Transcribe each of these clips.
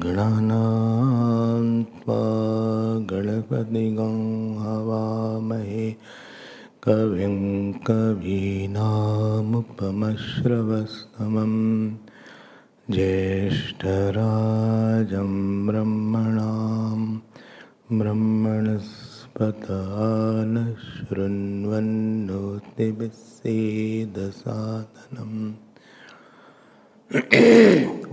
गणानान्त्वा गणपतिगं हवामहे कविं कवीनामुपमश्रवस्तमं ज्येष्ठराजं ब्रह्मणां ब्रह्मणस्पत आनशृण्वन्नोतिभिस्सेदसादनम्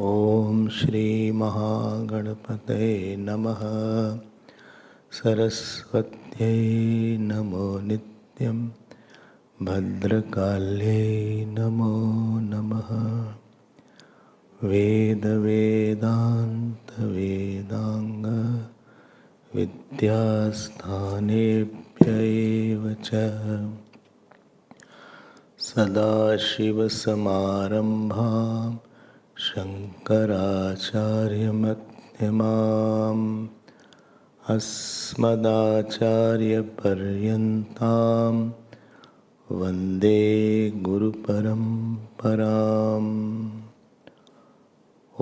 ओम श्री महागणपतये नमः। सरस्वत्यै नमो नित्यं भद्रकाल्यै नमो नमः। वेद वेदांत वेदांग विद्यास्थानेभ्य एव च सदाशिवसमारम्भां शङ्कराचार्यमध्यमाम् अस्मदाचार्यपर्यन्तां वन्दे गुरुपरम्पराम्।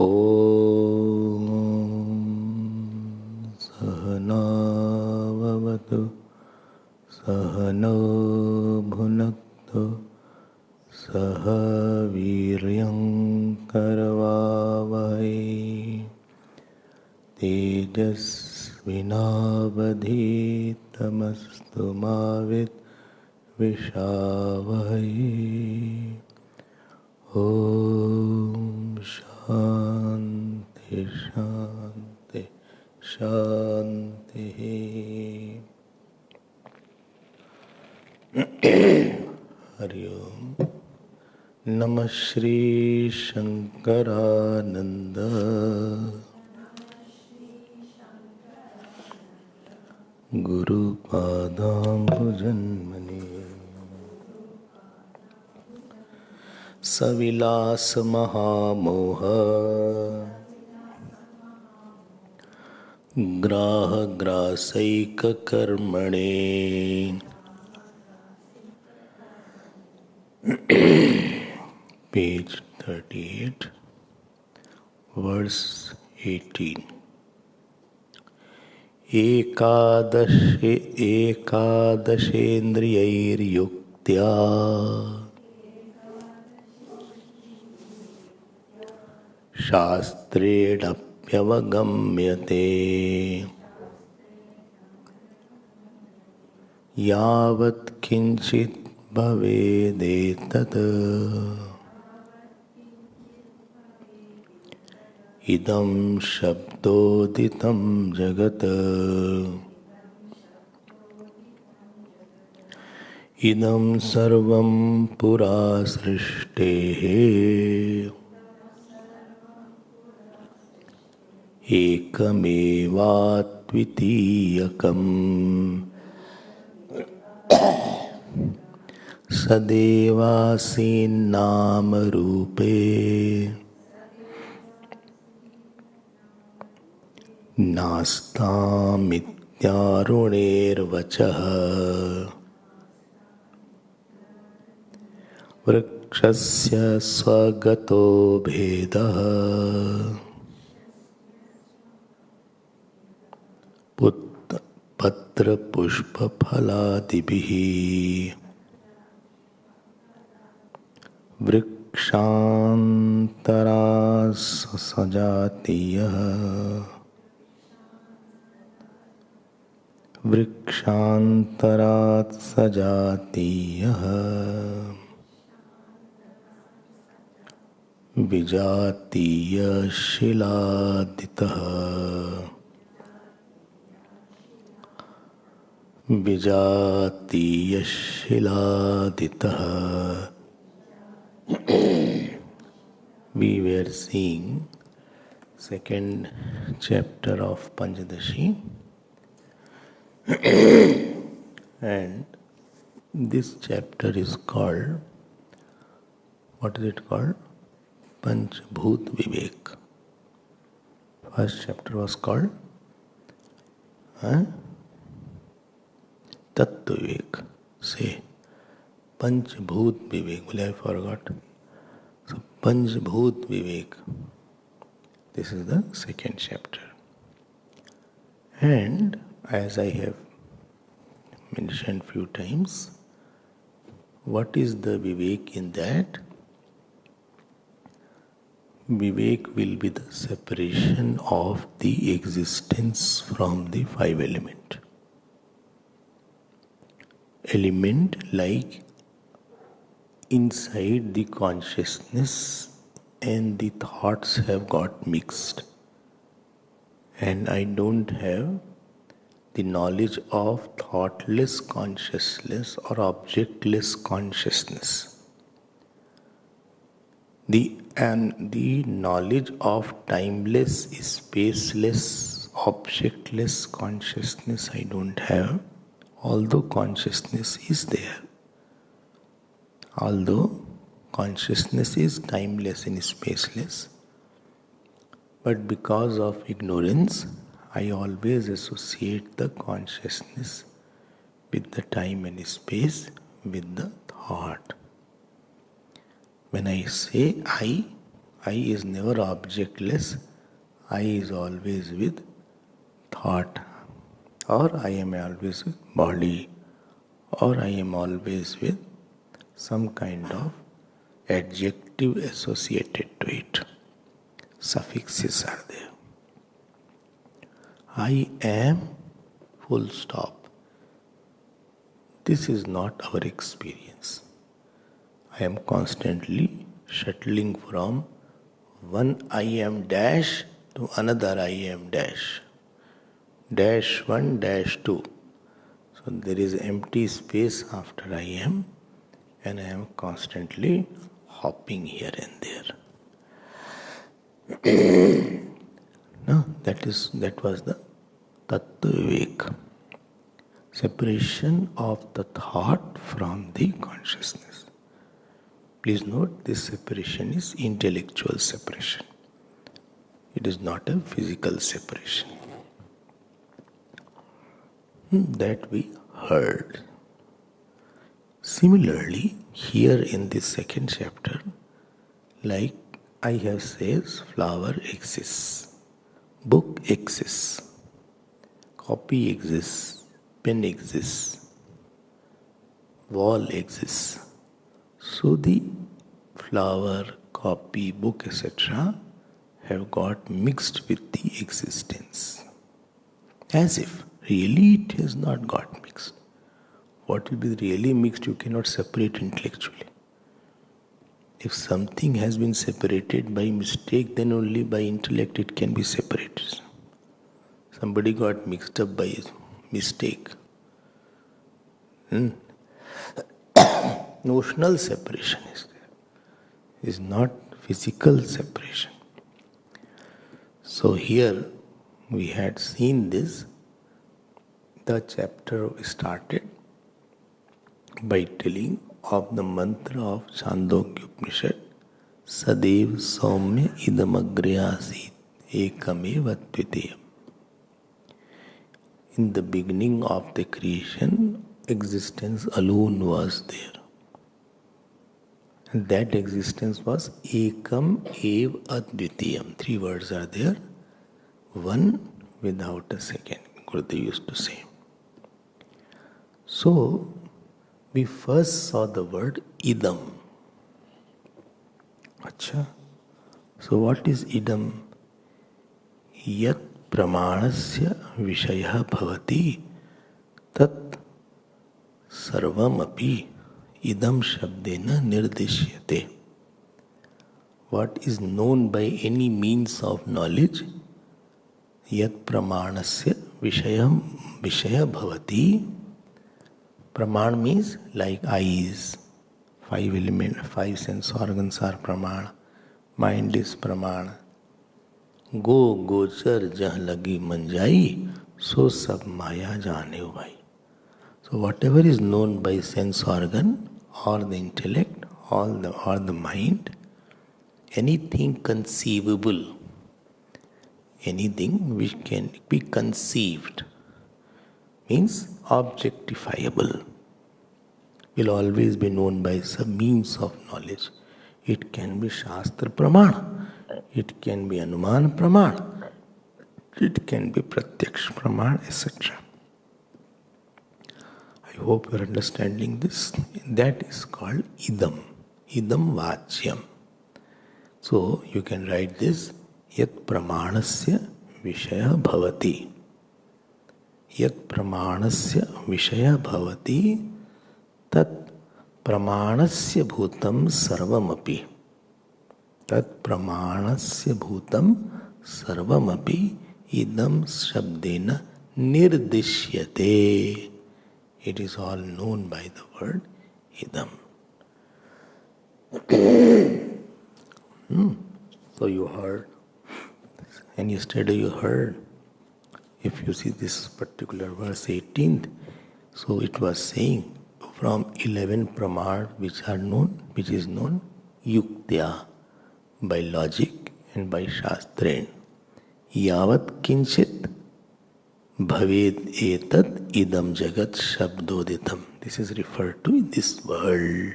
ॐ सहनाववतु सहनौ भुनक्तु सह वीर्यं करवावहै तेजस्विनावधीतमस्तु मा विद्विषावहै। ॐ शान्ति शान्ति शान्तिः। हरि ओम। नमः श्री शंकरानंद गुरुपादाम्बुजन्मने सविलास महामोह ग्राह ग्रासैक कर्मणे पेज 38 वर्स 18। एकादशेन्द्रियैर्युक्त्या शास्त्रेणप्यवगम्यते यावत् किंचित् भवेदेतत् इदं शब्दोदितं जगत् इदं सर्वं पुरा सृष्टेः एकमेवाद्वितीयकम् सदेवासीन्नाम रूपे नास्तामित्यारुणेर्वचः वृक्षस्य स्वगतो भेदः पत्रपुष्पफलादिभिः वृक्षान्तराः सजातीयः वृक्षान्तरात् सजातीयः विजातीयशिलादितः Vijatiyashiladitah. We were seeing second chapter of Panchadashi, and this chapter is called, what is it called? Panchbhut Vivek. First chapter was called Tattva Vivek. Say Panchbhut Vivek. Well, I forgot. So Panchbhut Vivek. This is the second chapter. And as I have mentioned few times, what is the Vivek in that? Vivek will be the separation of the existence from the five element. Element like inside the consciousness and the thoughts have got mixed, and I don't have the knowledge of thoughtless consciousness or objectless consciousness. The knowledge of timeless, spaceless, objectless consciousness I don't have, although consciousness is there. Although consciousness is timeless and spaceless, but because of ignorance, I always associate the consciousness with the time and space, with the thought. When I say I is never objectless, I is always with thought, or I am always with body, or I am always with some kind of adjective associated to it. Suffixes are there. I am, full stop. This is not our experience. I am constantly shuttling from one I am dash to another I am dash. Dash 1, dash 2. So there is empty space after I am, and I am constantly hopping here and there. No, that was the Tattva Vivek. Separation of the thought from the consciousness. Please note, this separation is intellectual separation. It is not a physical separation. That we heard. Similarly, here in this second chapter, like I have says, flower exists, book exists, copy exists, pen exists, wall exists. So the flower, copy, book, etc. have got mixed with the existence. As if really it has not got mixed. What will be really mixed, you cannot separate intellectually. If something has been separated by mistake, then only by intellect it can be separated. Somebody got mixed up by mistake. Notional separation is there. It is not physical separation. So here we had seen this. The chapter started by telling of the mantra of Chandogya Upanishad, Sadev Saumya Idamagre Asit Ekameva Dvitiyam. In the beginning of the creation, existence alone was there. And that existence was Ekam Ev Advitiyam. 3 words are there. One without a second, Gurudev used to say. So, we first saw the word idam. Acha. So what is idam? Yat pramanasya vishaya bhavati tat sarvam api idam shabdena nirdeshyate. What is known by any means of knowledge, yat pramanasya vishaya bhavati, Praman means like eyes. Five sense organs are praman. Mind is praman. Go gochar jah lagi manjai, so sab maya jane bhai. So whatever is known by sense organ or the intellect or the mind, anything conceivable, anything which can be conceived, means objectifiable, will always be known by some means of knowledge. It can be Shastra Praman, it can be Anuman Praman, it can be Pratyaksh Praman, etc. I hope you are understanding this. That is called idam. Idam vachyam. So you can write this yat pramanasya vishaya bhavati. Yat pramanasya vishaya bhavati tat pramanasya bhutam sarvamapi. Tat pramanasya bhutam sarvamapi idam shabdena nirdishyate. It is all known by the word idam. So you heard, and yesterday you heard, if you see this particular verse 18th, so it was saying from 11 pramad which is known yuktya, by logic and by shastra. Yavat kinchit bhaved etat idam jagat shabdoditam. This is referred to in this world.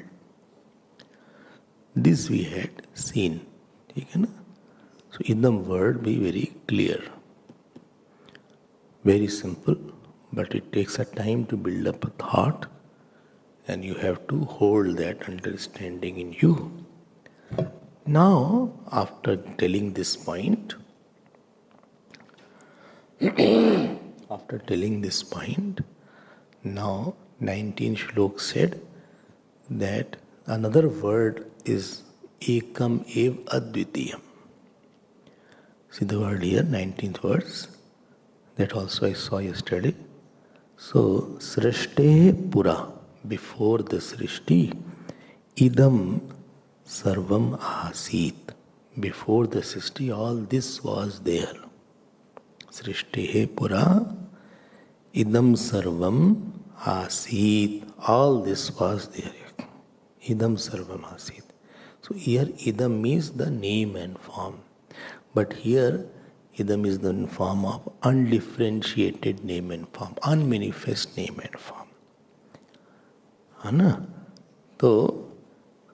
This we had seen. So idam word be very clear. Very simple, but it takes a time to build up a thought, and you have to hold that understanding in you. Now, after telling this point, now 19 shlok said that another word is ekam ev advitiyam. See the word here, 19th verse, that also I saw yesterday. So, srishte pura, before the srishti, idam sarvam asit. Before the srishti, all this was there. Srishte pura, idam sarvam asit. All this was there. Idam sarvam asit. So here idam means the name and form. But here idam is the form of undifferentiated name and form, unmanifest name and form. Anna? So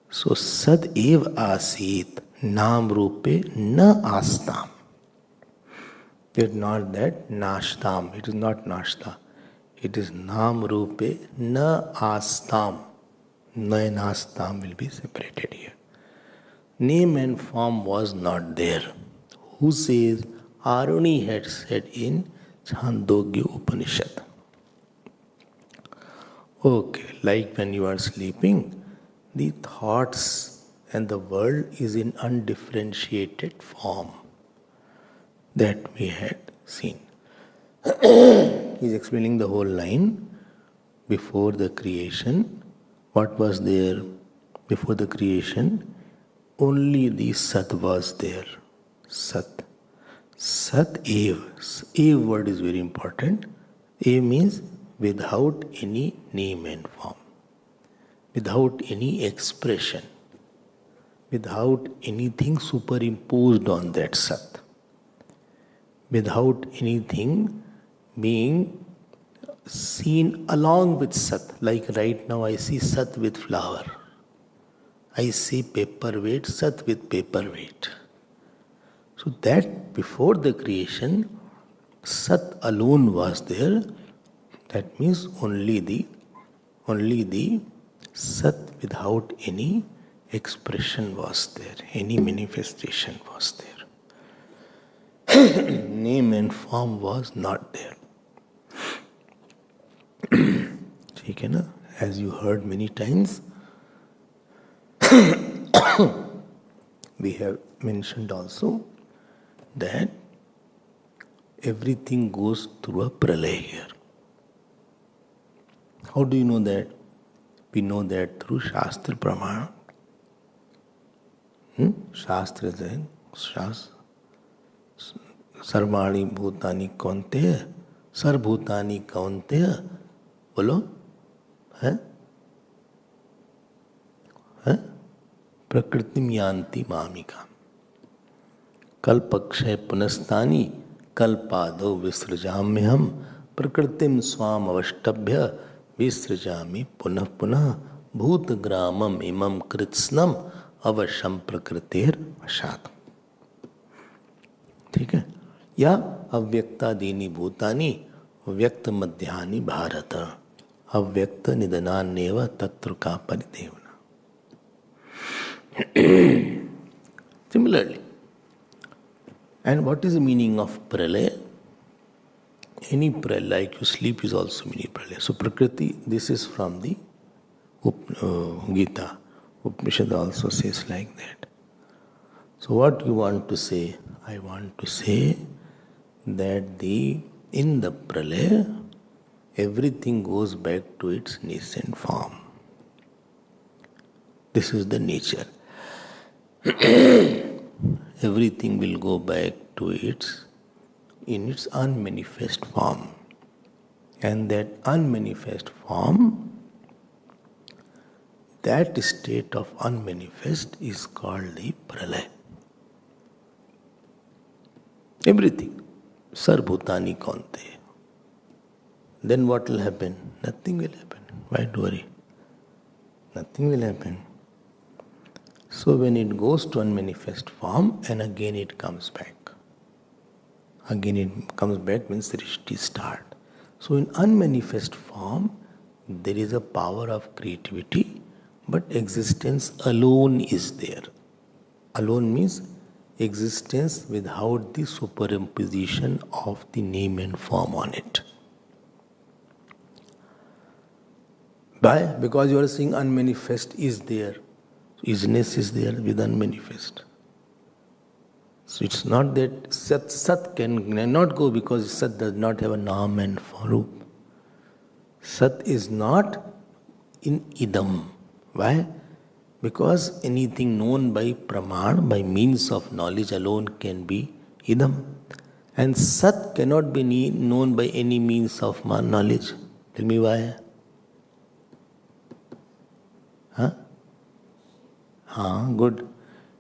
sad ev asit nam rupe na astam. It is not that nashtam. It is not nashta. It is nam rupe na astam. Na and astam will be separated here. Name and form was not there. Who says? Aruni had said in Chandogya Upanishad. Okay, like when you are sleeping, the thoughts and the world is in undifferentiated form. That we had seen. He is explaining the whole line. Before the creation, what was there? Before the creation, only the Sat was there. Sat. Sat Ev. Ev word is very important. Ev means without any name and form, without any expression, without anything superimposed on that Sat, without anything being seen along with Sat. Like right now I see Sat with flower. I see paperweight, Sat with paperweight. So that before the creation, Sat alone was there. That means only the Sat without any expression was there, any manifestation was there. Name and form was not there. As you heard many times, we have mentioned also that everything goes through a pralay here. How do you know that? We know that through Shastra Pramana. Shastra is saying, Sarvani Bhutani Kaunteya, Sarvbhutani Kaunteya. बोलो है? है? प्रकृतिम यान्ति मामिका कल्पक्षय पुनस्तानि कल्पादौ विसृजाम्यहं प्रकृतिम स्वाम अवष्टभ्य विसृजामि पुनः पुनः भूतग्रामम इमं कृत्स्नम अवशम प्रकृतेर वशात्. ठीक है. या अव्यक्तादीनि भूतानि व्यक्त मध्यानि भारत अव्यक्त निधनान्येव तत्र का परिदेवना. Similarly, and what is the meaning of pralaya? Any pralaya, like you sleep, is also meaning pralaya. So prakriti, this is from the Gita. Upanishad also says like that. So what you want to say? I want to say that in the pralaya, everything goes back to its nascent form. This is the nature. Everything will go back to its unmanifest form. And that unmanifest form, that state of unmanifest is called the pralaya. Everything. Sarvbhutani kaunteya. Then what will happen? Nothing will happen. Why worry? Nothing will happen. So when it goes to unmanifest form and again it comes back. Again it comes back when Srishti start. So in unmanifest form, there is a power of creativity, but existence alone is there. Alone means existence without the superimposition of the name and form on it. Why? Because you are saying unmanifest is there. Isness is there with unmanifest. So it's not that Sat cannot go because Sat does not have a Naam and Farup. Sat is not in Idam. Why? Because anything known by Praman, by means of knowledge alone, can be Idam. And Sat cannot be known by any means of knowledge. Tell me why? Good.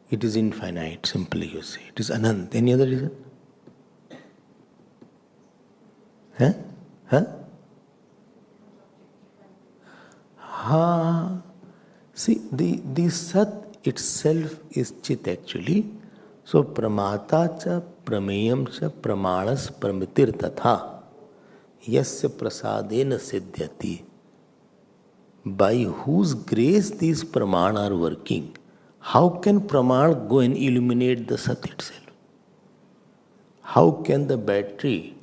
It is infinite, simply you say. It is Anant. Any other reason? See, the Sat itself is Chit actually. So, Pramata cha Prameyam cha Pramanas Pramitir tatha Yasya Prasadena Siddhyati. By whose grace these Praman are working, how can Praman go and illuminate the Sat itself? How can the battery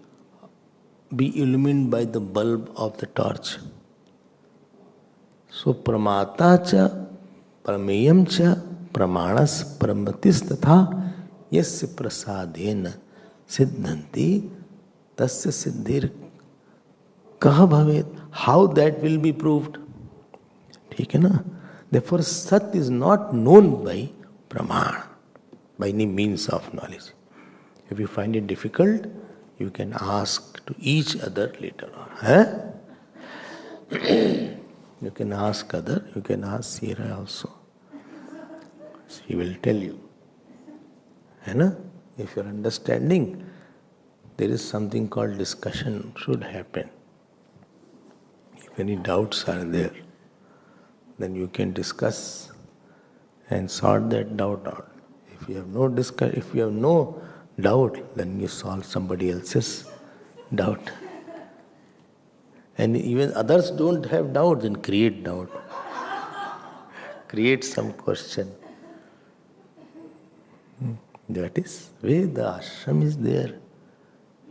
be illumined by the bulb of the torch? So, Pramata cha Prameyam cha Pramanas Pramatis tatha Yasya Prasadena Siddhanti Tasya Siddhir Kaha Bhavet. How that will be proved? ठीक है ना? Therefore, Sat is not known by Praman, by any means of knowledge. If you find it difficult, you can ask to each other later on. You can ask other, you can ask Sira also. He will tell you. If you are understanding, there is something called discussion should happen. If any doubts are there, then you can discuss and sort that doubt out. If you have no doubt, then you solve somebody else's doubt. And even others don't have doubt, then create doubt. Create some question. That is way the ashram is there.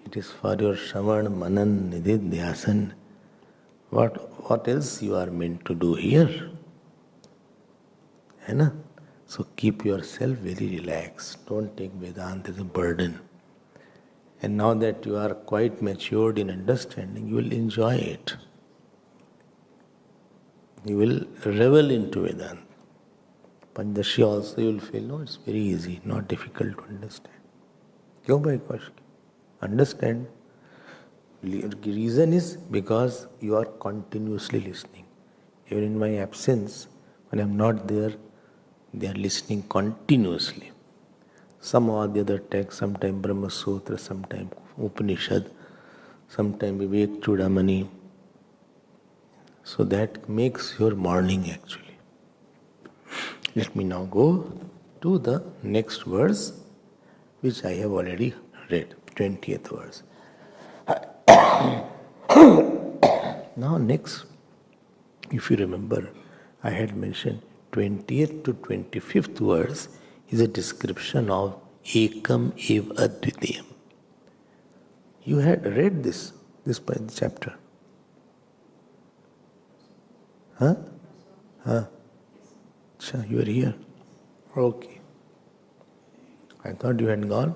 It is for your Shravan, Manan, Nididhyasan. What else you are meant to do here? So keep yourself very relaxed. Don't take Vedanta as a burden. And now that you are quite matured in understanding, you will enjoy it. You will revel into Vedanta. Panchadashi also you will feel, no, it's very easy, not difficult to understand. क्यों भाई कौश? Understand. Reason is because you are continuously listening. Even in my absence, when I am not there, they are listening continuously. Some or the other text, sometime Brahma Sutra, sometime Upanishad, sometime Vivek Chudamani. So that makes your morning actually. Let me now go to the next verse, which I have already read, 20th verse. Now next, if you remember, I had mentioned 20th to 25th verse is a description of Ekam Ev Advitiyam. You had read this chapter. Huh? Achha, you are here. Okay. I thought you had gone.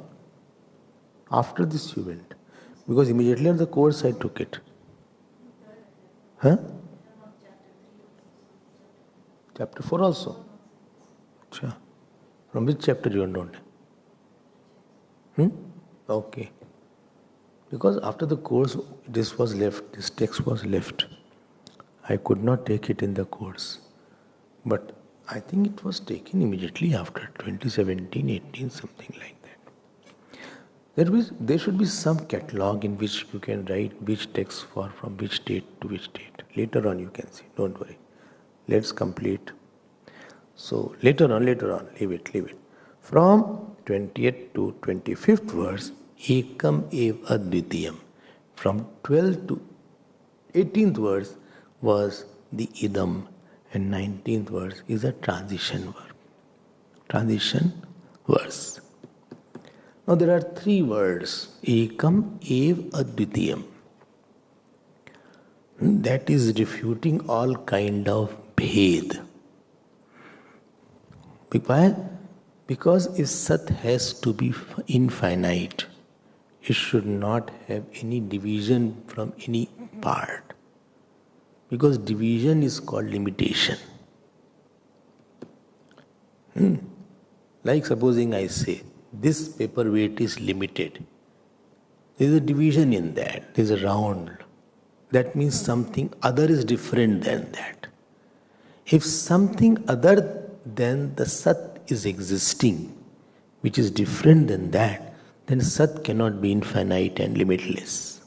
After this you went. Because immediately on the course I took it. Huh? Chapter 4 also? Achha. From which chapter you don't? Okay. Because after the course this text was left. I could not take it in the course. But I think it was taken immediately after 2017, 18, something like that. There should be some catalog in which you can write which text from which date to which date. Later on you can see, don't worry. Let's complete. So later on, leave it. From 20th to 25th verse, Ekam Ev Advitiyam. From 12th to 18th verse was the Idam, and 19th verse is a transition verse. Now there are three words, Ekam Ev Advitiyam. That is refuting all kind of bhed. Why? Because if Sat has to be infinite, it should not have any division from any part. Because division is called limitation. Like supposing I say, this paper weight is limited. There is a division in that. There is a round. That means something other is different than that. If something other than the Sat is existing, which is different than that, then Sat cannot be infinite and limitless.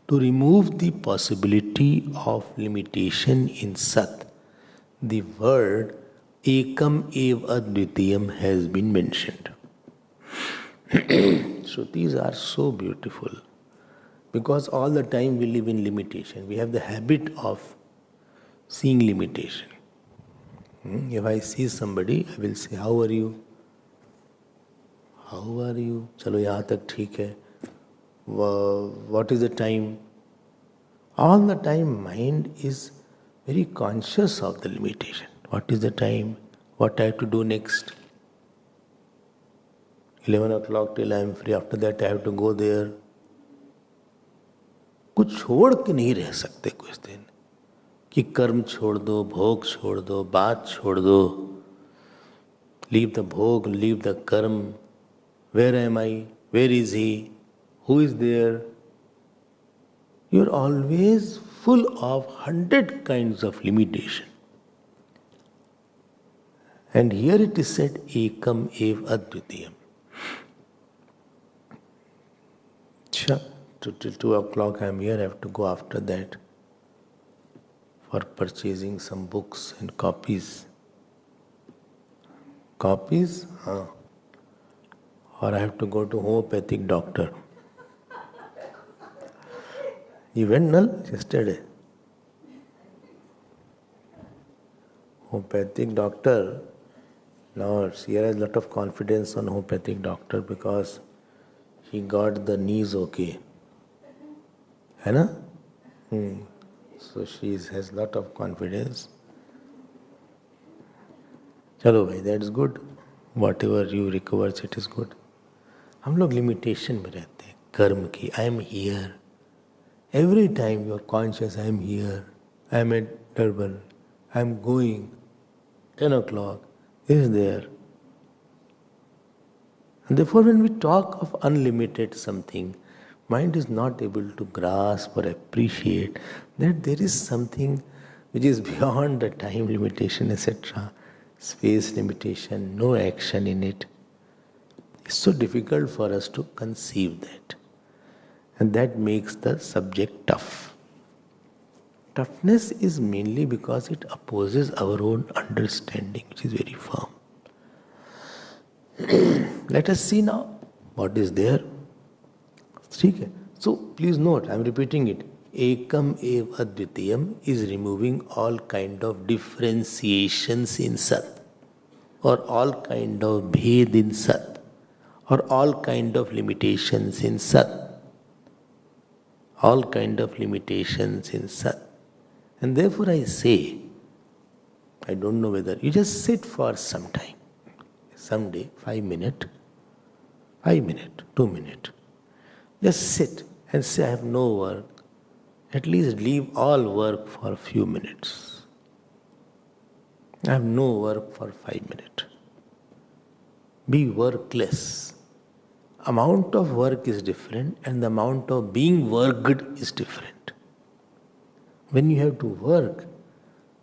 To remove the possibility of limitation in Sat, the word Ekam Ev Advitiyam has been mentioned. Shrutis are so beautiful because all the time we live in limitation. We have the habit of seeing limitation. If I see somebody, I will say, how are you? How are you? Chalo yahan tak theek hai. What is the time? All the time mind is very conscious of the limitation. What is the time? What I have to do next? 11 o'clock till I am free. After that I have to go there. कुछ छोड़ के नहीं रह सकते कुछ दिन कि कर्म छोड़ दो, भोग छोड़ दो, बात छोड़ दो. Leave the bhog, leave the karm. Where am I? Where is he? Who is there? You are always full of 100 kinds of limitation. And here it is said, Ekam Ev Advitiyam. Till 2 o'clock I am here, I have to go after that for purchasing some books and copies. Copies? Or I have to go to homeopathic doctor. You went, Nal, yesterday? Homeopathic doctor. Now, Sierra has a lot of confidence on homeopathic doctor because he got the knees okay. Hai na? So she has a lot of confidence. Chalo bhai, that's good. Whatever you recover, it is good. हम लोग limitation में रहते हैं कर्म की. I am here. Every time you are conscious, I am here. I am at Durban, I am going, 10 o'clock is there. And therefore, when we talk of unlimited something, mind is not able to grasp or appreciate that there is something which is beyond the time limitation, etc., space limitation, no action in it. It's so difficult for us to conceive that. And that makes the subject tough. Toughness is mainly because it opposes our own understanding, which is very firm. Let us see now what is there. Okay. So please note, I am repeating it. Ekam eva advitiyam is removing all kind of differentiations in Sat, or all kind of bhed in Sat, or all kind of limitations in Sat. All kind of limitations in Sat. And therefore I say, I don't know whether you just sit for some time. Someday, 5 minutes, 2 minutes. Just sit and say, I have no work. At least leave all work for a few minutes. I have no work for 5 minutes. Be workless. Amount of work is different and the amount of being worked is different. When you have to work,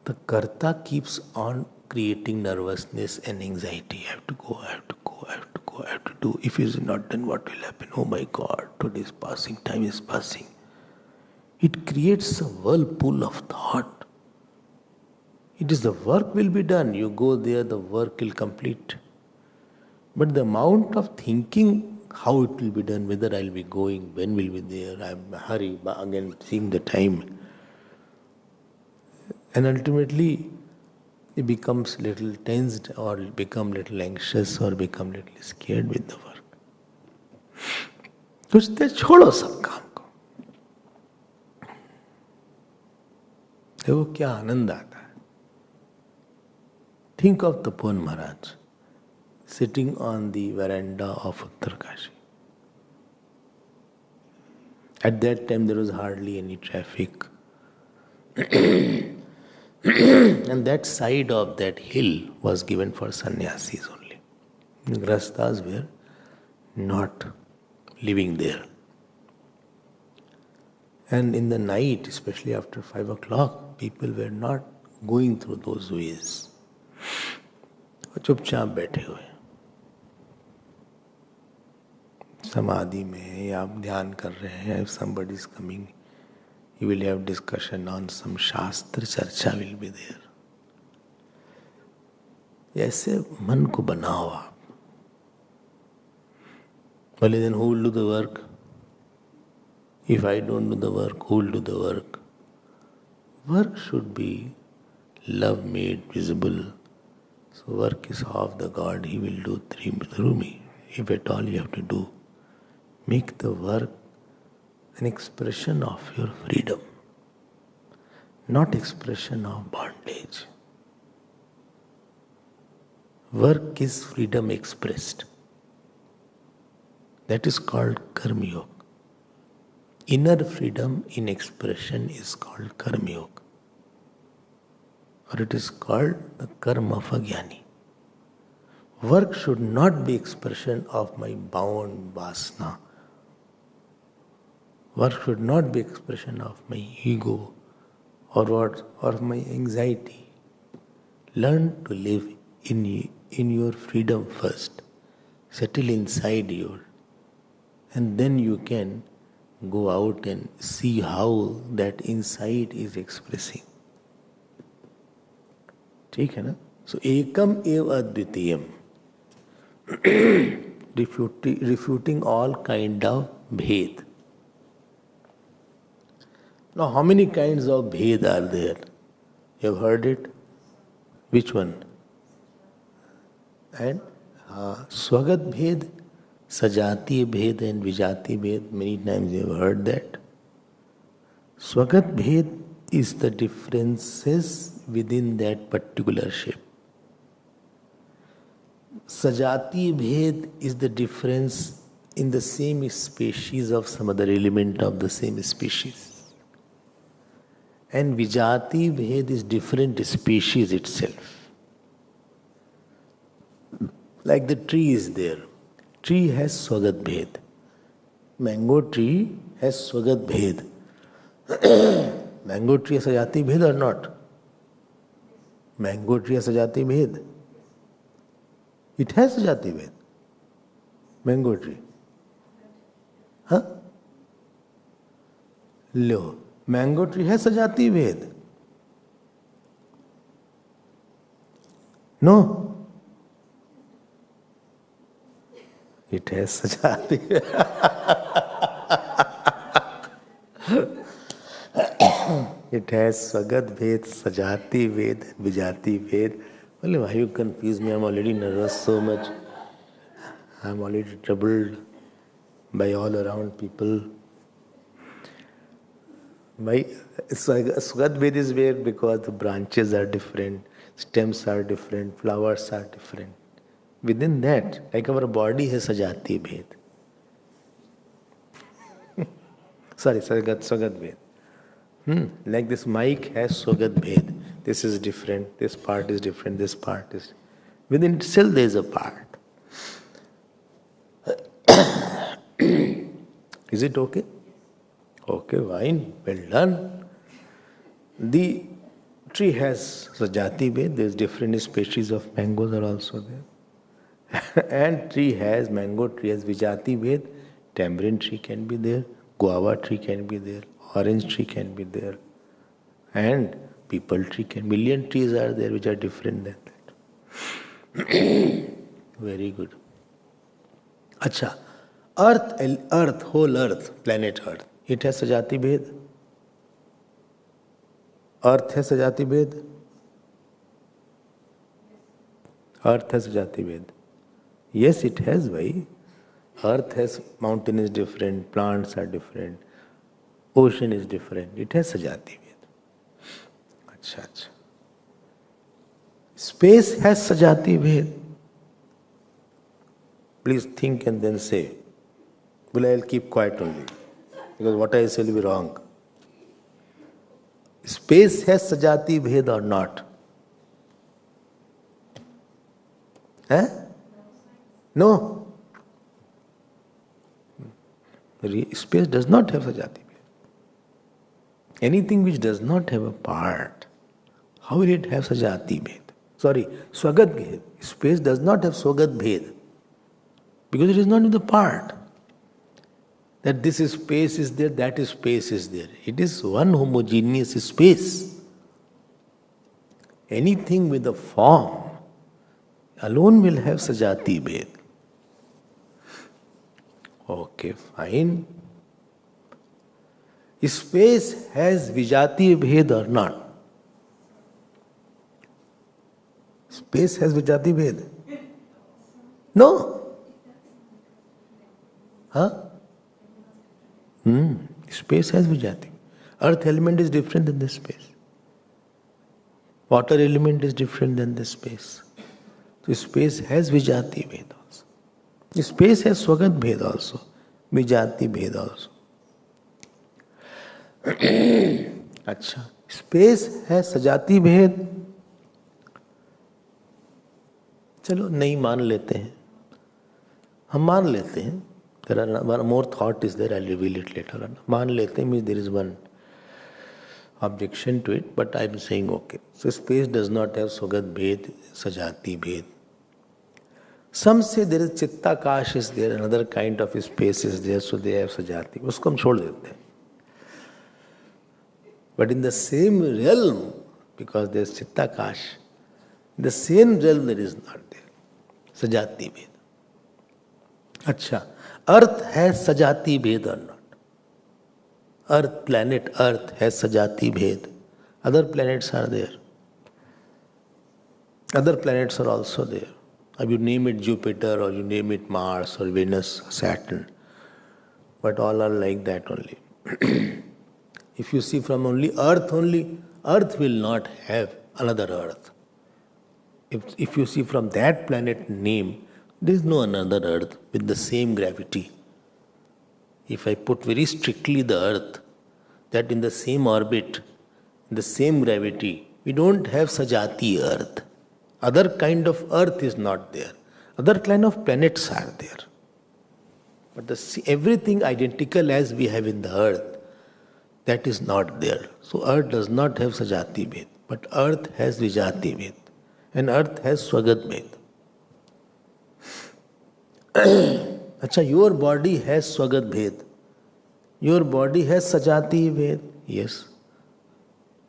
the karta keeps on creating nervousness and anxiety. I have to go, I have to go, I have to go, I have to do. If it is not done, what will happen? Oh my God, today is passing, time is passing. It creates a whirlpool of thought. It is the work will be done. You go there, the work will complete. But the amount of thinking how it will be done, whether I will be going, when will be there, I am in a hurry, again seeing the time. And ultimately, it becomes little tensed or become little anxious or become little scared with the work. कुछ देर छोड़ो सब काम को. देखो क्या आनंद आता है. Think of Tapovan Maharaj sitting on the veranda of Uttarkashi. At that time there was hardly any traffic. And that side of that hill was given for sannyasis only. Grastas were not living there. And in the night, especially after 5 o'clock, people were not going through those ways. चुपचाप बैठे हुए समाधि में या आप ध्यान कर रहे हैं. If somebody is coming, you will have discussion on some shastra, charcha will be there. ऐसे मन को बनाओ आप. Well, then who will do the work? If I don't do the work, who will do the work? Work should be love made visible. So work is of the God, He will do through me. If at all you have to do, make the work an expression of your freedom, not expression of bondage. Work is freedom expressed. That is called karma yoga. Inner freedom in expression is called karma yoga. Or it is called the karma of a jnani. Work should not be expression of my bound vasana. Work should not be expression of my ego or my anxiety. Learn to live in your freedom first. Settle inside you. And then you can go out and see how that inside is expressing. ठीक है ना? So ekam eva advitiyam. Refuting all kind of bhed. Now, how many kinds of bhed are there? You have heard it? Which one? And swagat bhed, sajati bhed and vijati bhed. Many times you have heard that. Swagat bhed is the differences within that particular shape. Sajati bhed is the difference in the same species of some other element of the same species. And Vijati Bhed is different species itself. Like the tree is there. Tree has Swagat Bhed. Mango tree has Swagat Bhed. Mango tree has Sajati Bhed or not? Mango tree has Sajati Bhed. It has Sajati Bhed. Mango tree. Huh? Lo. Mango tree has Sajati Bhed. No. It has Sajati. It has Swagat Bhed, Sajati Bhed, Vijati Bhed. Well, why you confuse me? I'm already nervous so much. I'm already troubled by all around people. My Swagat Bhed is where because the branches are different, stems are different, flowers are different. Within that, like our body has Sajati Bhed. Sorry, Swagat Bhed. Like this mic has Swagat Bhed. This is different, this part is different, this part is... Within itself there is a part. Is it okay? Okay, fine, well done. The tree has Sajati Bhed, there is different species of mangoes are also there. And tree has, mango tree has Vijati Bhed, tamarind tree can be there, guava tree can be there, orange tree can be there, and people tree can, million trees are there which are different than that. Very good. Acha, earth, whole earth, planet earth, it has Sajati Bhed. Earth has Sajati Bhed. Earth has Sajati Bhed. Yes, it has, why? Earth has, mountain is different, plants are different, ocean is different. It has Sajati Bhed. Acha, acha. Space has Sajati Bhed. Please think and then say. Well, I'll keep quiet only. Because what I say will be wrong. Space has Sajati Bhed or not? Eh? No. Space does not have Sajati Bhed. Anything which does not have a part, how will it have Sajati Bhed? Sorry, Swagat Bhed. Space does not have Swagat Bhed. Because it is not in the part. That this is space is there, that is space is there. It is one homogeneous space. Anything with a form alone will have Sajati Bhed. Okay, fine. Space has Vijati Bhed or not? Space has Vijati Bhed? No. Huh? Space has Vijati. Earth element is different than this space. Water element is different than this space. So space has Vijati Bhed also. Space has Swagat Bhed also. Vijati Bhed also. अच्छा, space has Sajati Bhed. चलो नहीं मान लेते हैं, हम मान लेते हैं. There are one more thought is there. I'll reveal it later on. मान लेते हैं means there is one objection to it, but I'm saying okay. So space does not have Swagat Bhed, Sajati Bhed. Some say there is Chittakash is there, another kind of space is there, so they have Sajati. उसको हम छोड़ देते हैं. But in the same realm, because there is Chittakash, in the same realm there is not there. Sajati Bhed. Acha, Earth has Sajati Bhed or not? Earth, planet Earth has Sajati Bhed. Other planets are there. Other planets are also there. If you name it Jupiter or you name it Mars or Venus, Saturn. But all are like that only. If you see from only, Earth will not have another Earth. If you see from that planet name, there is no another Earth with the same gravity. If I put very strictly the Earth, that in the same orbit, the same gravity. We don't have Sajati earth. Other kind of earth is not there. Other kind of planets are there. But everything identical as we have in the earth, that is not there. So earth does not have Sajati Bhed, but earth has Vijati Bhed. And earth has Swagat Bhed. Acha, your body has Swagat Bhed. Your body has Sajati Bhed. Yes.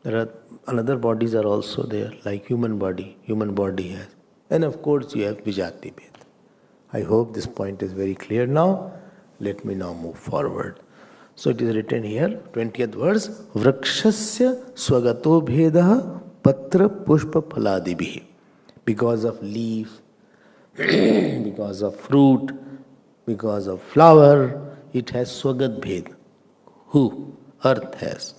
There are another bodies are also there, like human body. Human body has. And of course you have Vijati Bhed. I hope this point is very clear now. Let me now move forward. So it is written here, 20th verse, Vrakshasya swagato bhedaha patra pushpa phaladibhi. Because of leaf, because of fruit, because of flower, it has swagat bhed. Who? Earth has.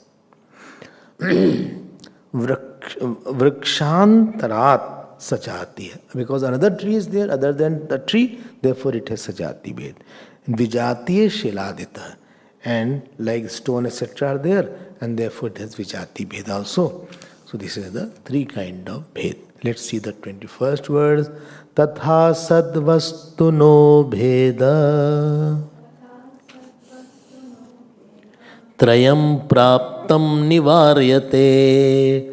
Vrikshantarat sajati. Because another tree is there other than the tree, therefore it has sajati bhed. Vijatiye shiladita. And like stone etc. are there, and therefore it has Vijati Bhed also. So this is the three kind of Bhed. Let's see the 21st verse. Tatha sadvastu no bheda trayam praptam nivaryate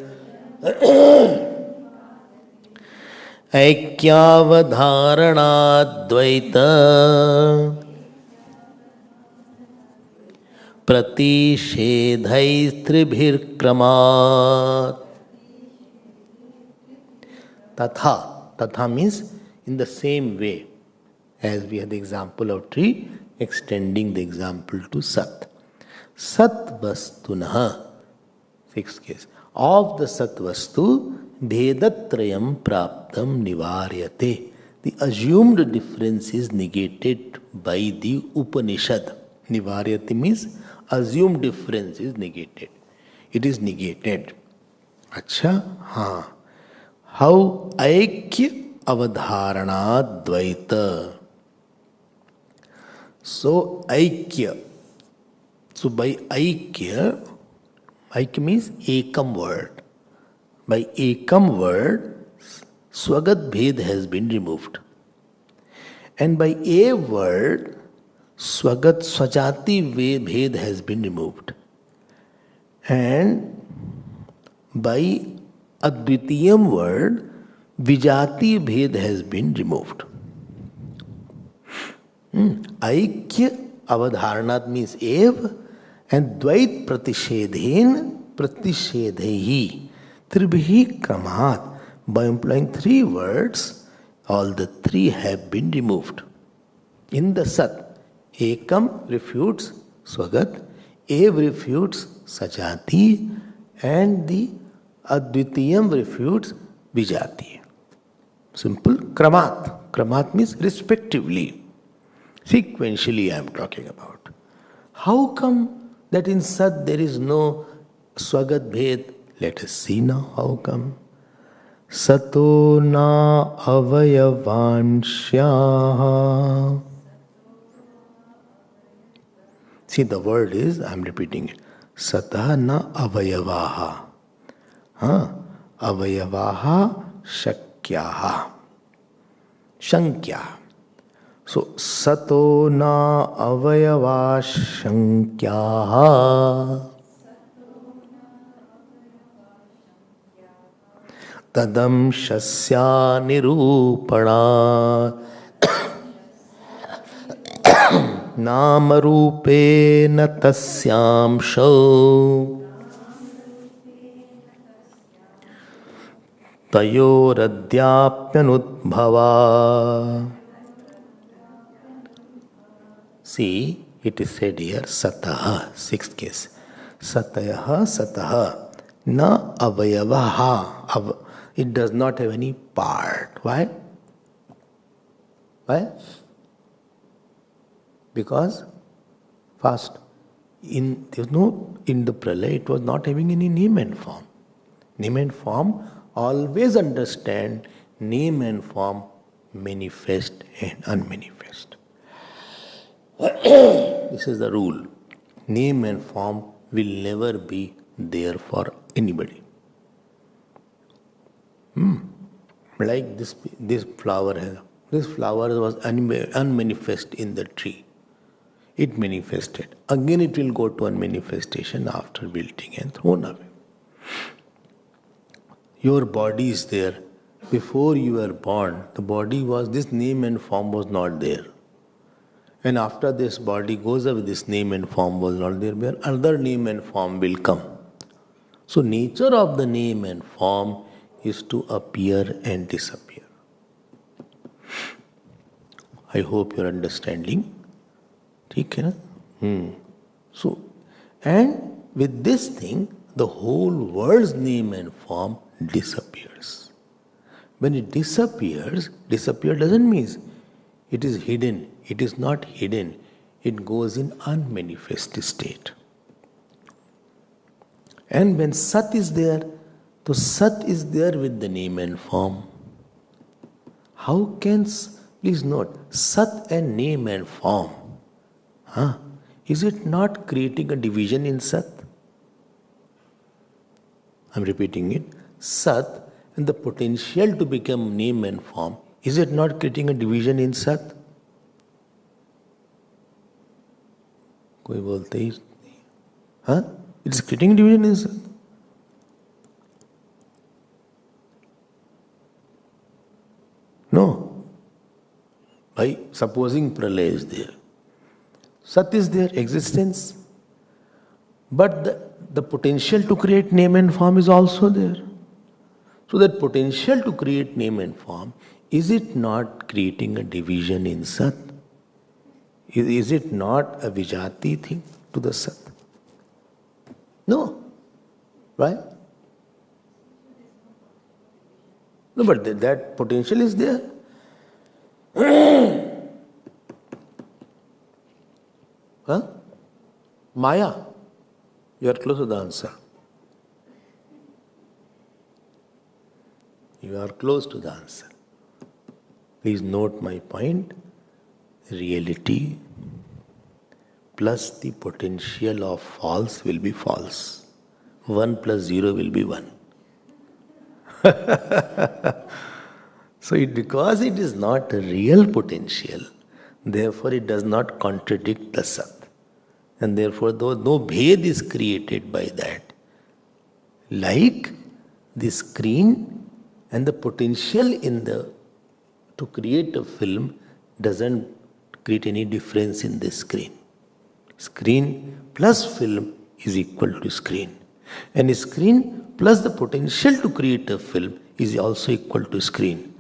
aikyavadharanadvaita Pratishedhaistribhirkramat. Tatha means in the same way as we had the example of tree, extending the example to Sat. Sat vastunaha, sixth case. Of the Sat vastu, bhedatrayam praptam nivaryate. The assumed difference is negated by the Upanishad. Nivaryate means assumed difference is negated. It is negated. Acha, हाँ. How aikya avadharana dvaita. So aikya. So by aikya means ekam word. By ekam word, swagat bhed has been removed. And by a word, Swagat Swajati Bhed has been removed. And by Advitiyam word, Vijati Bhed has been removed. Aikya Avadharanat means Ev, and Dvait Pratishedhen Pratishedhehi Tribhi Kramat. By employing three words, all the three have been removed. In the Sat, Ekam refutes Swagat, Ev refutes Sajati, and the Advitiyam refutes Vijati. Simple. Kramat. Kramat means respectively. Sequentially I am talking about. How come that in Sat there is no Swagat Bhed? Let us see now how come. Sato na avayavansyaha. See, the word is, I am repeating it, Satah na avayavaha. Avayavaha shakyaha. Shankya. So, Sato na avayava shankyaha. Tadam shasya nirupana. Namarupe tasyam shau tayoradhyapyanudbhava. See, it is said here, Sataha, sixth case. Satayaha, Sataha, na avayavaha. It does not have any part. Why? Why? Because first, in the pralaya, it was not having any name and form. Name and form always understand name and form manifest and unmanifest. This is the rule. Name and form will never be there for Anybody? Like this flower has. This flower was unmanifest in the tree. It manifested. Again it will go to unmanifestation after wilting and thrown away. Your body is there. Before you were born, the body was, this name and form was not there. And after this body goes away, this name and form was not there, where another name and form will come. So nature of the name and form is to appear and disappear. I hope you are understanding. Okay, na? So, and with this thing, the whole world's name and form disappears. When it disappears, disappear doesn't mean it is hidden. It is not hidden. It goes in unmanifest state. And when Sat is there, so Sat is there with the name and form. How can, please note, Sat and name and form, is it not creating a division in Sat? I'm repeating it. Sat and the potential to become name and form, is it not creating a division in Sat? कोई बोलते ही नहीं. It is creating division in Sat. No. By supposing Pralaya is there. Sat is there, existence. But the potential to create name and form is also there. So that potential to create name and form, is it not creating a division in Sat? Is it not a Vijati thing to the Sat? No. Right? No, but that potential is there. Maya. You are close to the answer. You are close to the answer. Please note my point. Reality plus the potential of false will be false. 1 plus 0 will be 1. So because it is not a real potential, therefore it does not contradict the Sat. And therefore no bhed is created by that. Like the screen and the potential to create a film doesn't create any difference in the screen. Screen plus film is equal to screen. And screen plus the potential to create a film is also equal to screen.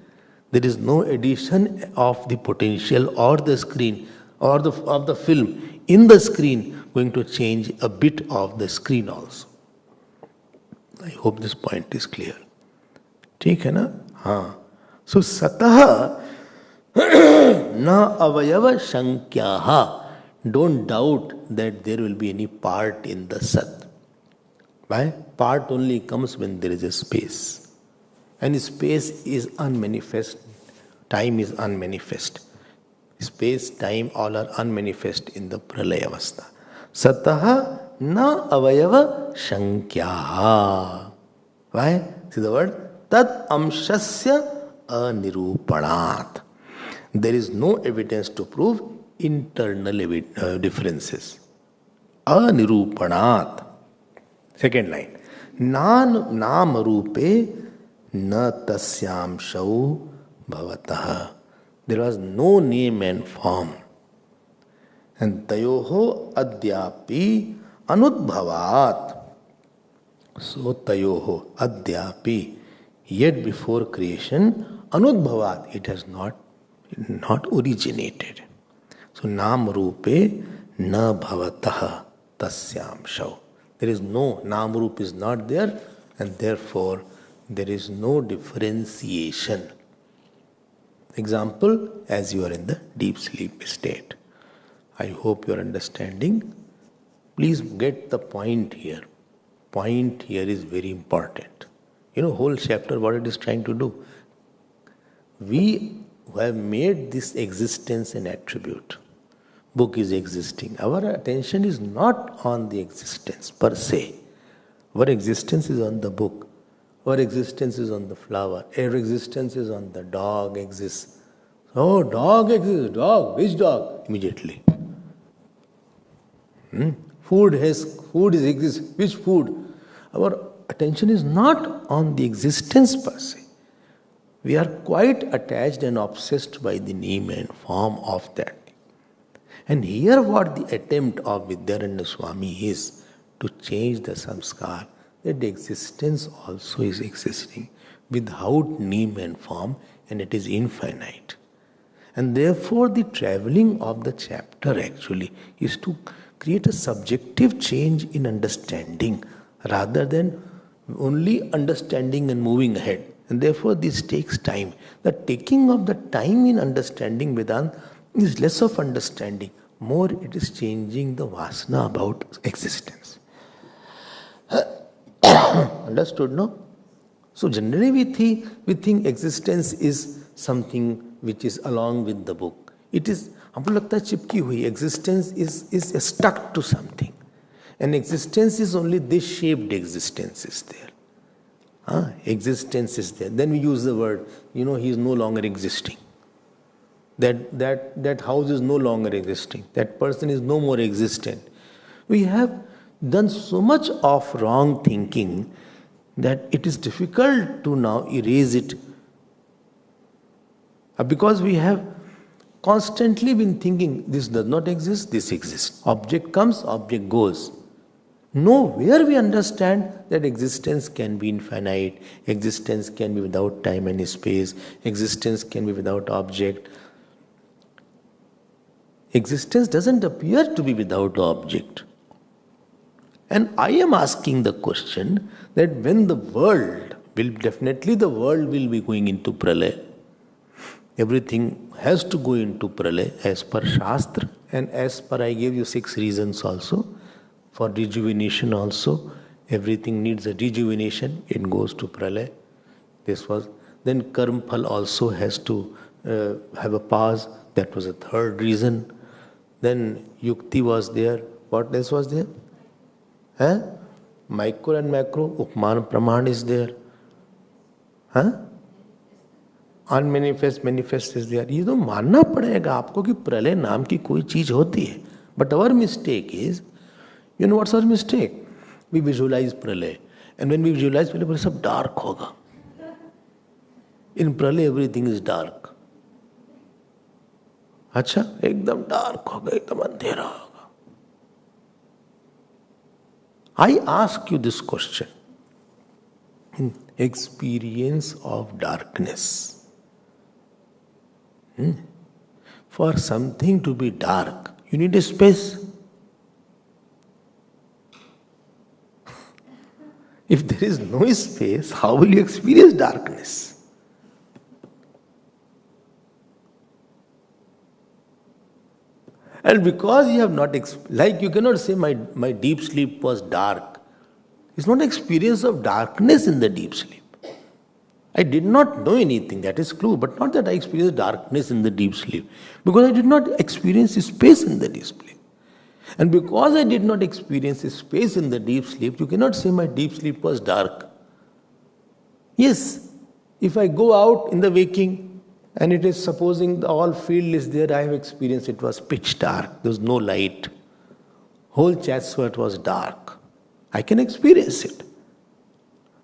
There is no addition of the potential or the screen or of the film in the screen going to change a bit of the screen also. I hope this point is clear. ठीक है ना? हाँ. So satah na avayava shankyaha. Don't doubt that there will be any part in the Sat. Why? Part only comes when there is a space. And space is unmanifest. Time is unmanifest. Space, time, all are unmanifest in the Pralaya Avastha. Sataha na avayava shankyaha. Why? See the word? Tad amshasya anirupanat. There is no evidence to prove internal differences. Anirupanat. Second line. Nam rupe na tasyam shau bhavatah. There was no name and form. And tayoho adyapi anudbhavat. So tayoho adyapi. Yet before creation, anudbhavat. It has not originated. So nam rupe na bhavatah tasyam shau. There is no, nam rup is not there, and therefore there is no differentiation. Example, as you are in the deep sleep state. I hope you are understanding. Please get the point here. Point here is very important. Whole chapter, what it is trying to do. We have made this existence an attribute. Book is existing. Our attention is not on the existence per se, Our existence is on the book. Our existence is on the flower. Our existence is on the dog exists. Oh, dog exists. Dog. Which dog? Immediately. Food exists. Which food? Our attention is not on the existence per se. We are quite attached and obsessed by the name and form of that. And here what the attempt of Vidyaranya Swami is to change the samskar, that the existence also is existing without name and form, and it is infinite. And therefore the travelling of the chapter actually is to create a subjective change in understanding rather than only understanding and moving ahead. And therefore this takes time. The taking of the time in understanding Vedanta is less of understanding, more it is changing the vasana about existence. Understood, no? So generally we think existence is something which is along with the book. It is, हमको लगता है चिपकी हुई. Existence is stuck to something. And existence is only this shaped existence is there. Existence is there. Then we use the word, he is no longer existing. That house is no longer existing. That person is no more existent. We have done so much of wrong thinking that it is difficult to now erase it. Because we have constantly been thinking, this does not exist, this exists. Object comes, object goes. Nowhere we understand that existence can be infinite, existence can be without time and space, existence can be without object. Existence doesn't appear to be without object. And I am asking the question that when the world will be going into pralaya. Everything has to go into pralaya as per Shastra, and as per I gave you 6 reasons also. For rejuvenation also, everything needs a rejuvenation, it goes to pralaya. Then karma phal also has to have a pause, that was a 3rd reason. Then yukti was there, what else was there? Micro and macro, upman praman is there. Unmanifest, manifest is there. ये तो मानना पड़ेगा आपको कि प्रलय नाम की कोई चीज होती है. But our mistake is, what's our mistake? We visualize pralay. And when we visualize pralay, सब dark होगा. In pralay everything is dark. अच्छा, एकदम dark होगा, एकदम अंधेरा होगा. I ask you this question. Experience of darkness. For something to be dark, you need a space. If there is no space, how will you experience darkness? And because you have not, like you cannot say my deep sleep was dark. It's not experience of darkness in the deep sleep. I did not know anything, that is true, but not that I experienced darkness in the deep sleep. Because I did not experience space in the deep sleep. And because I did not experience space in the deep sleep, you cannot say my deep sleep was dark. Yes, if I go out in the waking and it is supposing the all field is there, I have experienced it was pitch dark, there was no light. Whole Chatsworth was dark. I can experience it.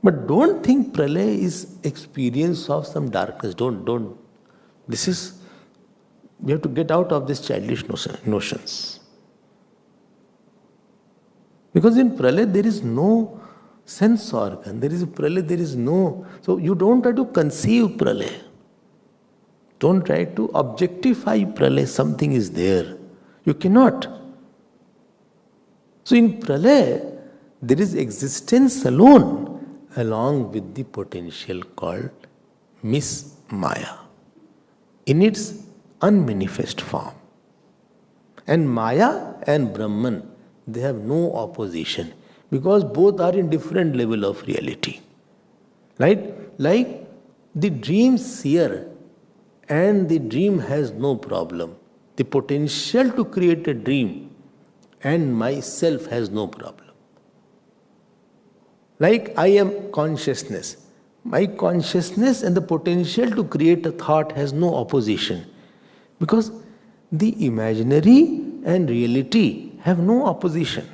But don't think pralaya is experience of some darkness. Don't. We have to get out of these childish notions. Because in pralaya there is no sense organ. There is no. So you don't try to conceive pralaya. Don't try to objectify pralaya. Something is there. You cannot. So in pralaya, there is existence alone, along with the potential called Miss Maya, in its unmanifest form. And Maya and Brahman, they have no opposition, because both are in different level of reality. Right? Like the dream seer and the dream has no problem. The potential to create a dream and myself has no problem. Like I am consciousness. My consciousness and the potential to create a thought has no opposition, because the imaginary and reality have no opposition.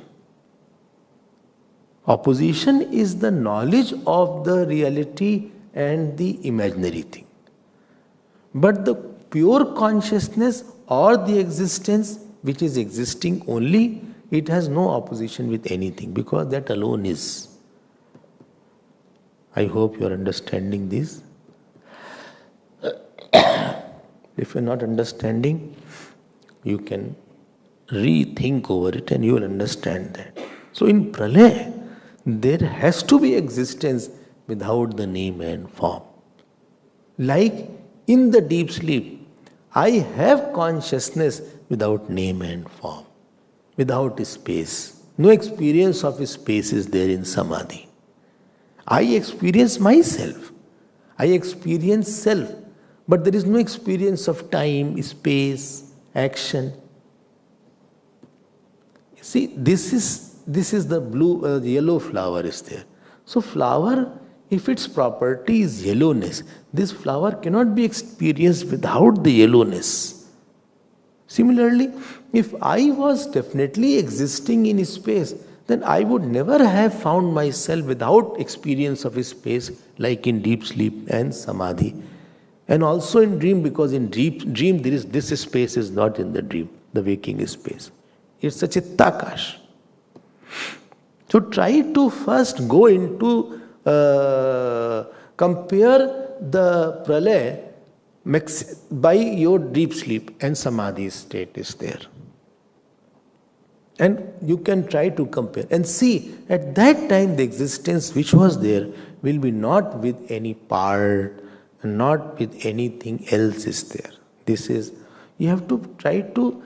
Opposition is the knowledge of the reality and the imaginary thing. But the pure consciousness or the existence which is existing only, it has no opposition with anything, because that alone is. I hope you are understanding this. If you are not understanding, you can rethink over it and you will understand that. So in Pralaya, there has to be existence without the name and form. Like in the deep sleep, I have consciousness without name and form, without space. No experience of space is there in Samadhi. I experience myself. I experience self. But there is no experience of time, space, action. See, this is the blue, yellow flower is there. So flower, if its property is yellowness, this flower cannot be experienced without the yellowness. Similarly, if I was definitely existing in space, then I would never have found myself without experience of space, like in deep sleep and samadhi. And also in dream, because in dream there is this space is not in the dream, the waking space. It's a chittakash. So try to first go into, compare the pralaya by your deep sleep and samadhi state is there. And you can try to compare and see at that time the existence which was there will be not with any part, not with anything else is there. This is, you have to try to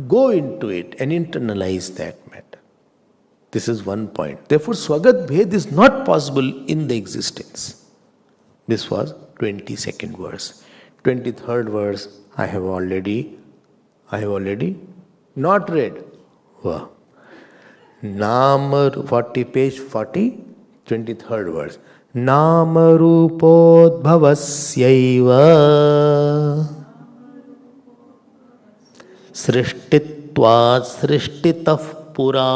go into it and internalize that matter. This is one point. Therefore, Swagat Bhed is not possible in the existence. This was 22nd verse. 23rd verse I have already not read. Wow. Page 40, 23rd verse. Namarupodbhavasyaiva srishtitvat srishtitah pura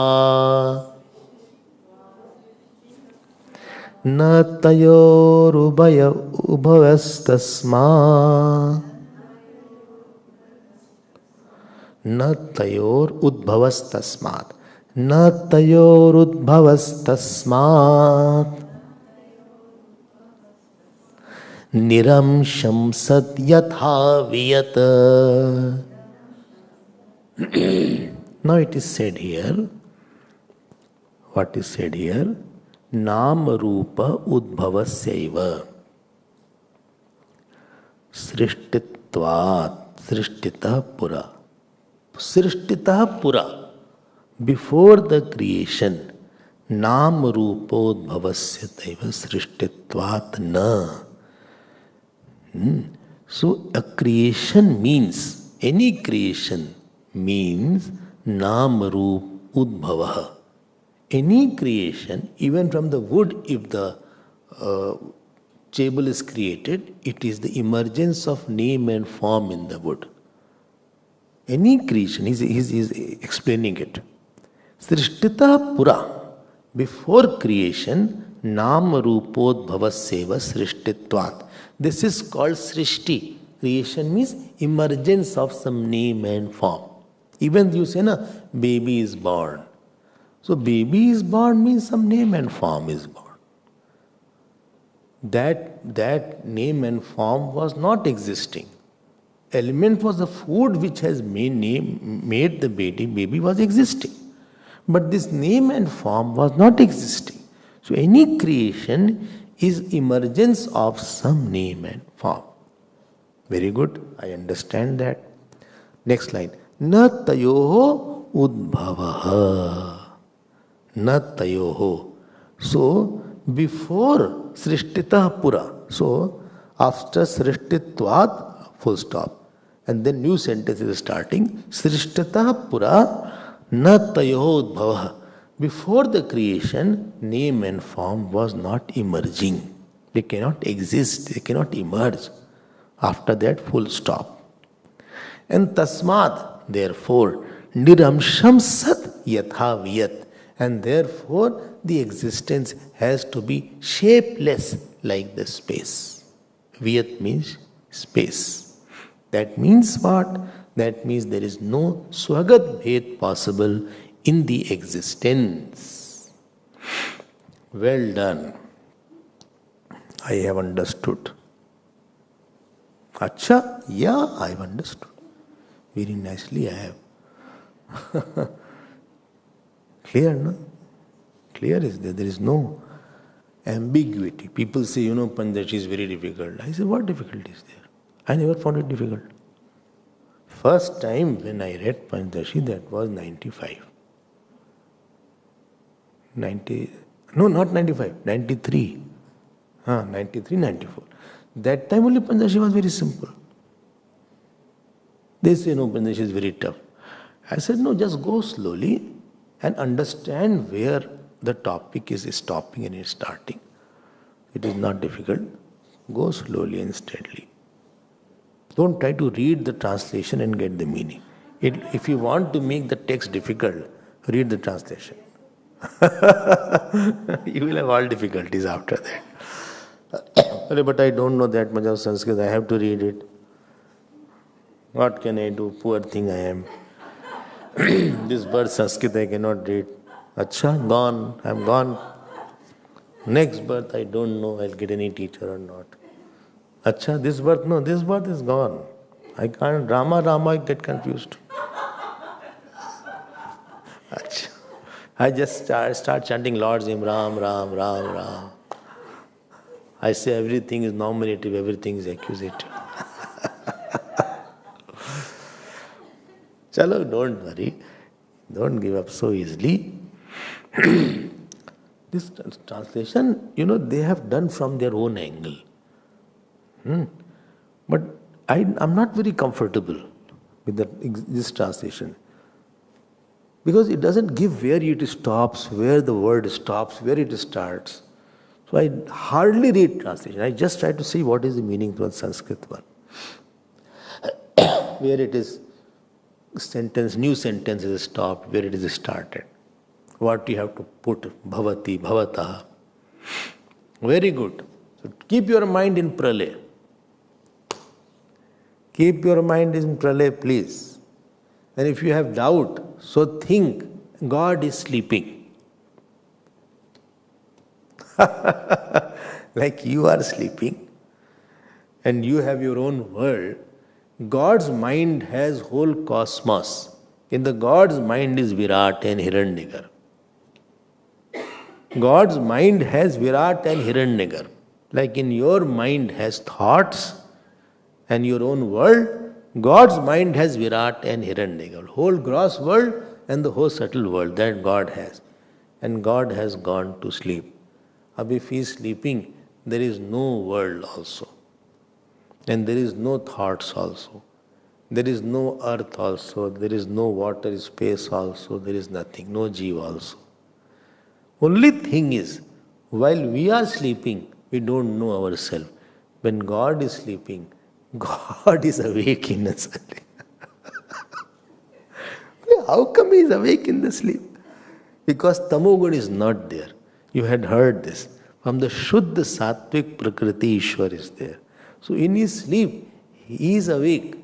na tayorubhaya ubhavastasma na tayor udbhavastasmat na tayor udbhavastasmat niramsham sat yatha viyat. Now it is said here, what is said here? Nam Rupa Udbhavasyaiva Srishtitvat Srishtitah Pura. Srishtitah Pura. Before the creation, Nam Rupa Udbhavasyaiva Srishtitvat Na. So a creation means, any creation means Nam Rup Udbhavaha. Any creation, even from the wood, if the table is created, it is the emergence of name and form in the wood. Any creation, he is explaining it. Srishtita Pura. Before creation, Nam Rupodbhavasyeva Srishtitvat. This is called Srishti. Creation means emergence of some name and form. Even you say, na, baby is born. So baby is born means some name and form is born. That name and form was not existing. Element was the food which has made the baby was existing. But this name and form was not existing. So any creation is emergence of some name and form. Very good, I understand that. Next line. Na tayoho udbhavaha. Na tayoho. So, before Srishtitah Pura, so after Srishtitvat, full stop. And then new sentence is starting. Srishtitah Pura na tayoho udbhavaha. Before the creation, name and form was not emerging. They cannot exist, they cannot emerge. After that, full stop. And tasmad, therefore, niramsham sat yatha vyat. And therefore, the existence has to be shapeless like the space. Vyat means space. That means what? That means there is no swagat bhed possible in the existence. Well done. I have understood. Acha? Yeah, I have understood. Very nicely I have. Clear, no? Clear is there. There is no ambiguity. People say, Panchadashi is very difficult. I say, what difficulty is there? I never found it difficult. First time when I read Panchadashi, that was 95. No, not 95, 93. 93, 94. That time only Panchadashi was very simple. They say, no, Panchadashi is very tough. I said, no, just go slowly and understand where the topic is stopping and is starting. It is not difficult. Go slowly and steadily. Don't try to read the translation and get the meaning. If you want to make the text difficult, read the translation. You will have all difficulties after that. But I don't know that much of Sanskrit. I have to read it. What can I do? Poor thing I am. This birth Sanskrit I cannot read. Acha, gone. I'm gone. Next birth I don't know I'll get any teacher or not. Acha, this birth, no, this birth is gone. I can't, Rama, I get confused. Acha. I just start chanting Lord's name, Ram, Ram, Ram, Ram. I say everything is nominative, everything is accusative. Chalo, don't worry. Don't give up so easily. This translation, they have done from their own angle. But I'm not very comfortable with this translation. Because it doesn't give where it stops, where the word stops, where it starts. So I hardly read translation. I just try to see what is the meaning to the Sanskrit one. Where it is new sentence is stopped, where it is started. What you have to put, bhavati, bhavataha. Very good. So keep your mind in pralay. Keep your mind in pralay, please. And if you have doubt, so think God is sleeping. Like you are sleeping and you have your own world. God's mind has whole cosmos. In the God's mind is Virat and Hiranyagar. God's mind has Virat and Hiranyagar. Like in your mind has thoughts and your own world, God's mind has Virat and Hiranyagar. Whole gross world and the whole subtle world that God has. And God has gone to sleep. Ab if he is sleeping, there is no world also. And there is no thoughts also. There is no earth also. There is no water, space also. There is nothing. No jiva also. Only thing is, while we are sleeping, we don't know ourselves. When God is sleeping, God is awake in the sleep. How come he is awake in the sleep? Because Tamogun is not there. You had heard this. From the Shuddha Sattvic Prakriti, Ishwar is there. So in his sleep, he is awake.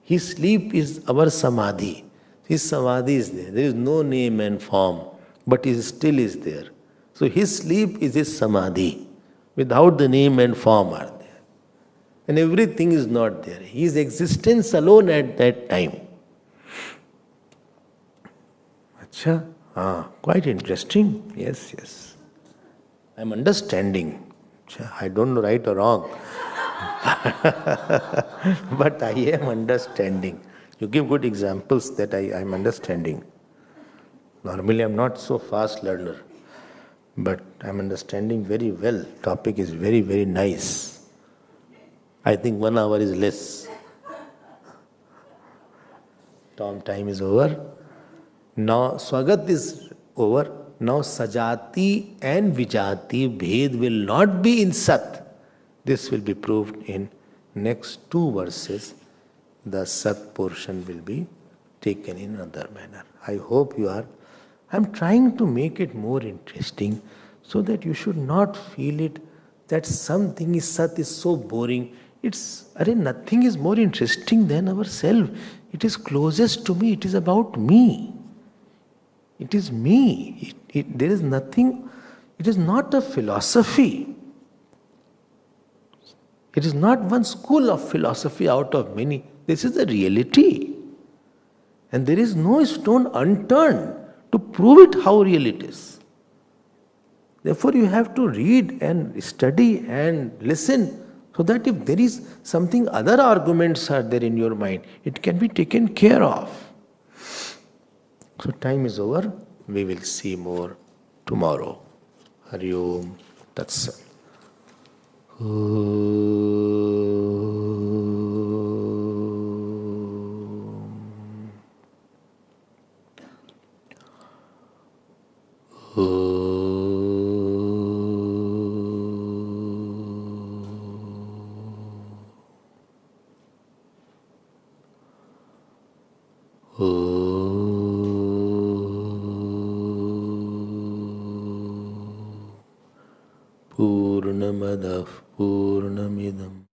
His sleep is our Samadhi. His Samadhi is there. There is no name and form, but he still is there. So his sleep is his Samadhi. Without the name and form are there. And everything is not there. His existence alone at that time. Acha, quite interesting. Yes. I'm understanding. I don't know right or wrong. But I am understanding. You give good examples that I am understanding. Normally I'm not so fast learner. But I'm understanding very well. Topic is very, very nice. I think 1 hour is less. Time is over. Now Swagat is over. Now Sajati and Vijati Bhed will not be in Sat. This will be proved in next two verses. The Sat portion will be taken in another manner. I hope you are. I'm trying to make it more interesting so that you should not feel it that something is Sat is so boring. Nothing is more interesting than ourselves. It is closest to me. It is about me. It is me. There is nothing. It is not a philosophy. It is not one school of philosophy out of many. This is the reality. And there is no stone unturned to prove it how real it is. Therefore, you have to read and study and listen so that if there is something, other arguments are there in your mind, it can be taken care of. So time is over. We will see more tomorrow. Hari Om Tat Sat. Purnamadav Purnamidam